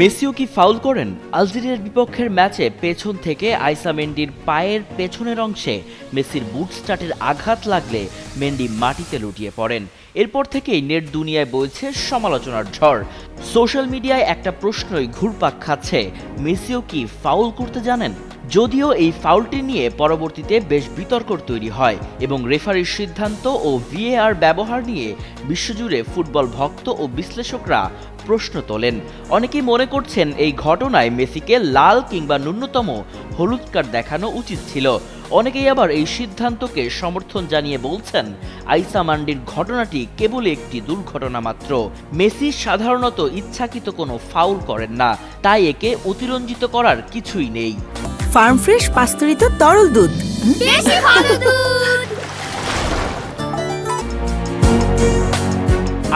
মেসিও কি ফাউল করেন? আলজেরিয়ার বিপক্ষের ম্যাচে পেছন থেকে আইসা মেন্ডির পায়ের পেছনের অংশে মেসির বুট স্টার্টের আঘাত লাগলে মেন্ডি মাটিতে লুটিয়ে পড়েন। এরপর থেকেই নেট দুনিয়ায় বইছে সমালোচনার ঝড়। সোশ্যাল মিডিয়ায় একটা প্রশ্নই ঘুরপাক খাচ্ছে, মেসিও কি ফাউল করতে জানেন? যদিও এই ফাউলটি নিয়ে পরবর্তীতে বেশ বিতর্ক তৈরি হয় এবং রেফারির সিদ্ধান্ত ও ভিএআর ব্যবহার নিয়ে বিশ্বজুড়ে ফুটবল ভক্ত ও বিশ্লেষকরা প্রশ্ন তোলেন। অনেকেই মনে করছেন এই ঘটনায় মেসিকে লাল কিংবা ন্যূনতম হলুদ কার্ড দেখানো উচিত ছিল। অনেকেই আবার এই সিদ্ধান্তকে সমর্থন জানিয়ে বলছেন, আইসা মান্ডির ঘটনাটি কেবল একটি দুর্ঘটনা মাত্র। মেসি সাধারণত ইচ্ছাকৃত কোনো ফাউল করেন না, তাই একে অতিরঞ্জিত করার কিছুই নেই। ফার্ম ফ্রেশ পাস্তুরিত তরল দুধ, বেশি ভালো দুধ।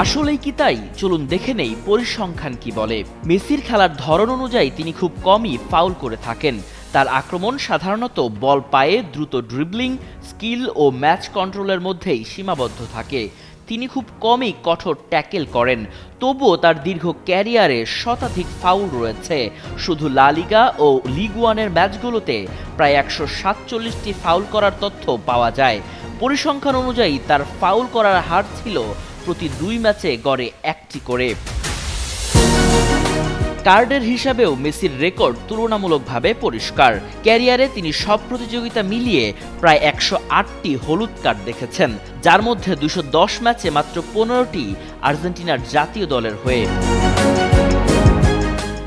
আসলেই কি তাই? চলুন দেখে নেই পরিসংখ্যান কি বলে। মেসির খেলার ধরন অনুযায়ী তিনি খুব কমই ফাউল করে থাকেন। তার আক্রমণ সাধারণত বল পায়ে দ্রুত ড্রিবলিং, স্কিল ও ম্যাচ কন্ট্রোলের মধ্যেই সীমাবদ্ধ থাকে। তিনি খুব কমই কঠোর ট্যাকেল করেন। তবুও তার দীর্ঘ ক্যারিয়ারে শতাধিক ফাউল রয়েছে। শুধু লা লিগা ও লিগ ওয়ানের ম্যাচগুলোতে প্রায় 147টি ফাউল করার তথ্য পাওয়া যায়। পরিসংখ্যান অনুযায়ী তার ফাউল করার হার ছিল প্রতি 2 ম্যাচে গড়ে 1টি করে। কার্ডের হিসাবেও মেসির রেকর্ড তুলনামূলকভাবে পরিষ্কার। ক্যারিয়ারে তিনি সব প্রতিযোগিতা মিলিয়ে প্রায় 108টি হলুদ কার্ড দেখেছেন, যার মধ্যে 210 ম্যাচে মাত্র 15টি আর্জেন্টিনার জাতীয় দলের হয়ে।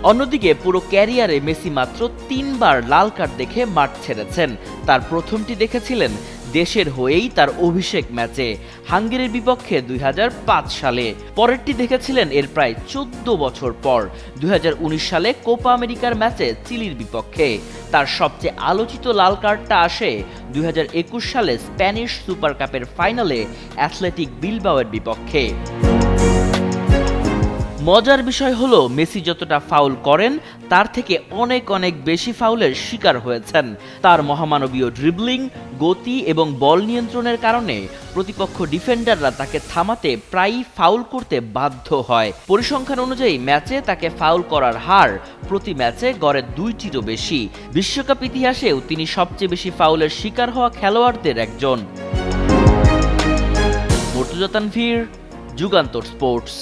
অন্যদিকে পুরো ক্যারিয়ারে মেসি মাত্র 3 বার লাল কার্ড দেখে মাঠ ছেড়েছেন। তার প্রথমটি দেখেছিলেন দেশের হয়েই তার অভিষেক ম্যাচে হাঙ্গেরির বিপক্ষে 2005 সালে। পরেরটি দেখেছিলেন এর প্রায় 14 বছর পর 2019 সালে কোপা আমেরিকার ম্যাচে চিলির বিপক্ষে। তার সবচেয়ে আলোচিত লাল কার্ডটা আসে 2021 সালে স্প্যানিশ সুপার কাপের ফাইনালে অ্যাথলেটিক বিলবাওয়ের বিপক্ষে। মজার বিষয় হলো, মেসি যতটা ফাউল করেন তার থেকে অনেক অনেক বেশি ফাউলের শিকার হয়েছেন। তার মহামানবীয় ড্রিবলিং, গতি এবং বল নিয়ন্ত্রণের কারণে প্রতিপক্ষ ডিফেন্ডাররা তাকে থামাতে প্রায়ই ফাউল করতে বাধ্য হয়। পরিসংখ্যান অনুযায়ী ম্যাচে তাকে ফাউল করার হার প্রতি ম্যাচে গড়ে 2টিরও বেশি। বিশ্বকাপ ইতিহাসেও তিনি সবচেয়ে বেশি ফাউলের শিকার হওয়া খেলোয়াড়দের একজন। মর্তুজা তানভীর, যুগান্তর স্পোর্টস।